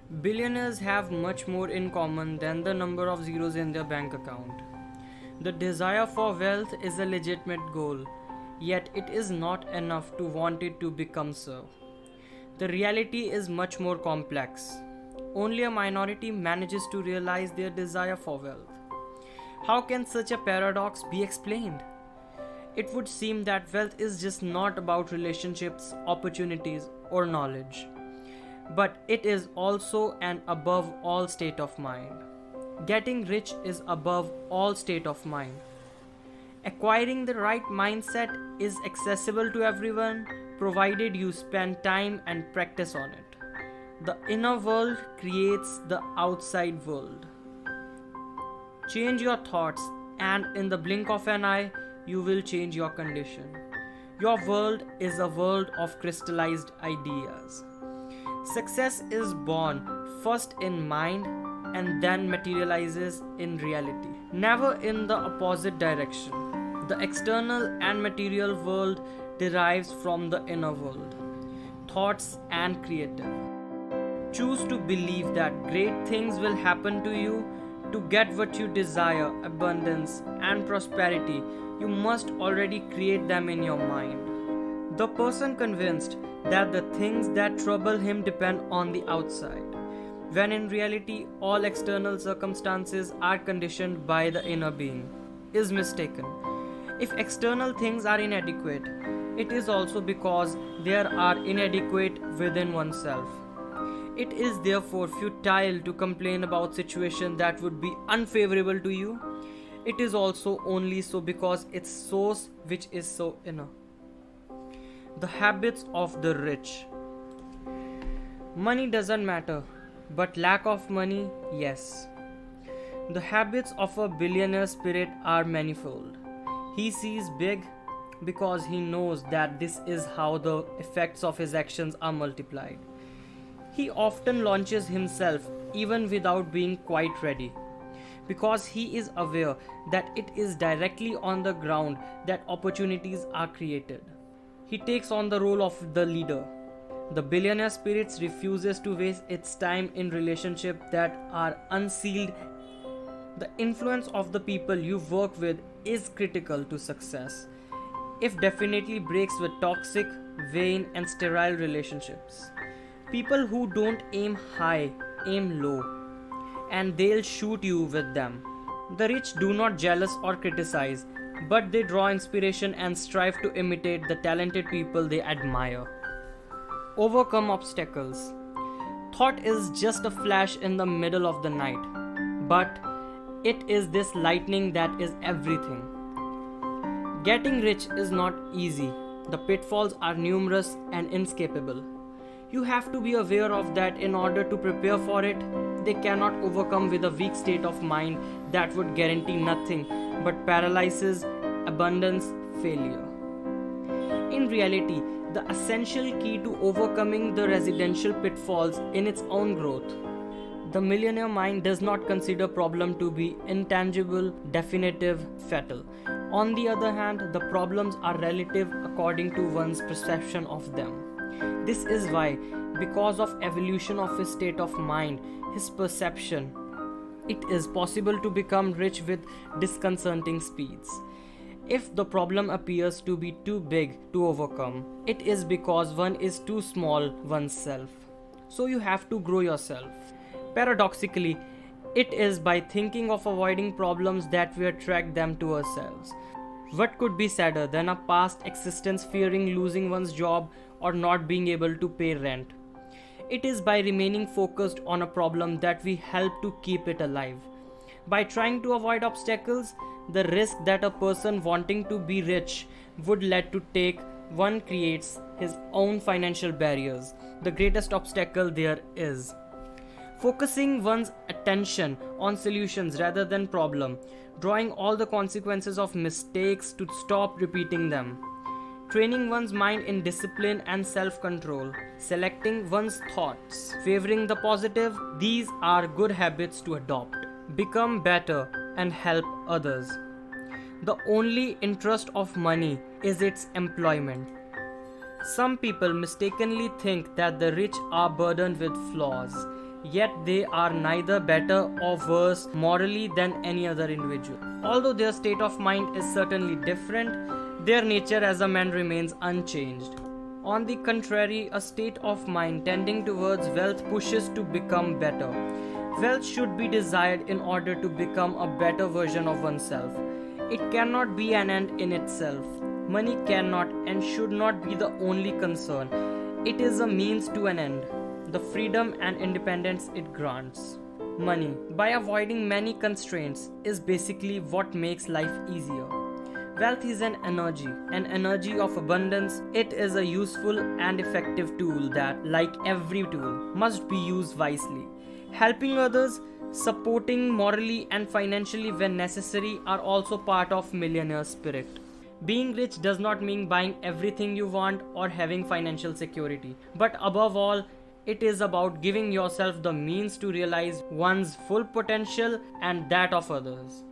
Billionaires have much more in common than the number of zeros in their bank account. The desire for wealth is a legitimate goal, yet it is not enough to want it to become so. The reality is much more complex. Only a minority manages to realize their desire for wealth. How can such a paradox be explained? It would seem that wealth is just not about relationships, opportunities, or knowledge. But it is also an above all state of mind. Getting rich is above all state of mind. Acquiring the right mindset is accessible to everyone provided you spend time and practice on it. The inner world creates the outside world. Change your thoughts, and in the blink of an eye, you will change your condition. Your world is a world of crystallized ideas. Success is born first in mind and then materializes in reality, never in the opposite direction. The external and material world derives from the inner world, thoughts and creative. Choose to believe that great things will happen to you. To get what you desire, abundance and prosperity, you must already create them in your mind. The person convinced that the things that trouble him depend on the outside, when in reality all external circumstances are conditioned by the inner being, is mistaken. If external things are inadequate, it is also because there are inadequate within oneself. It is therefore futile to complain about situations that would be unfavorable to you. It is also only so because its source which is so inner. The habits of the rich. Money doesn't matter, but lack of money, yes. The habits of a billionaire spirit are manifold. He sees big because he knows that this is how the effects of his actions are multiplied. He often launches himself even without being quite ready, because he is aware that it is directly on the ground that opportunities are created. He takes on the role of the leader. The billionaire spirit refuses to waste its time in relationships that are unsealed. The influence of the people you work with is critical to success. It definitely breaks with toxic, vain and sterile relationships. People who don't aim high, aim low, and they'll shoot you with them. The rich do not jealous or criticize, but they draw inspiration and strive to imitate the talented people they admire. Overcome obstacles. Thought is just a flash in the middle of the night, but it is this lightning that is everything. Getting rich is not easy. The pitfalls are numerous and inescapable. You have to be aware of that in order to prepare for it. They cannot overcome with a weak state of mind that would guarantee nothing but paralysis, abundance, failure. In reality, the essential key to overcoming the residential pitfalls in its own growth. The millionaire mind does not consider problem to be intangible, definitive, fatal. On the other hand, the problems are relative according to one's perception of them. This is why, because of evolution of his state of mind, his perception, it is possible to become rich with disconcerting speeds. If the problem appears to be too big to overcome, it is because one is too small oneself. So you have to grow yourself. Paradoxically, it is by thinking of avoiding problems that we attract them to ourselves. What could be sadder than a past existence fearing losing one's job or not being able to pay rent? It is by remaining focused on a problem that we help to keep it alive. By trying to avoid obstacles, the risk that a person wanting to be rich would let to take, one creates his own financial barriers, the greatest obstacle there is. Focusing one's attention on solutions rather than problem, drawing all the consequences of mistakes to stop repeating them. Training one's mind in discipline and self-control, selecting one's thoughts, favoring the positive, these are good habits to adopt. Become better and help others. The only interest of money is its employment. Some people mistakenly think that the rich are burdened with flaws. yet they are neither better or worse morally than any other individual. Although their state of mind is certainly different, their nature as a man remains unchanged. On the contrary, a state of mind tending towards wealth pushes to become better. Wealth should be desired in order to become a better version of oneself. It cannot be an end in itself. Money cannot and should not be the only concern. It is a means to an end, the freedom and independence it grants. Money, by avoiding many constraints, is basically what makes life easier. Wealth is an energy of abundance. It is a useful and effective tool that, like every tool, must be used wisely. Helping others, supporting morally and financially when necessary are also part of millionaire spirit. Being rich does not mean buying everything you want or having financial security, but above all, it is about giving yourself the means to realize one's full potential and that of others.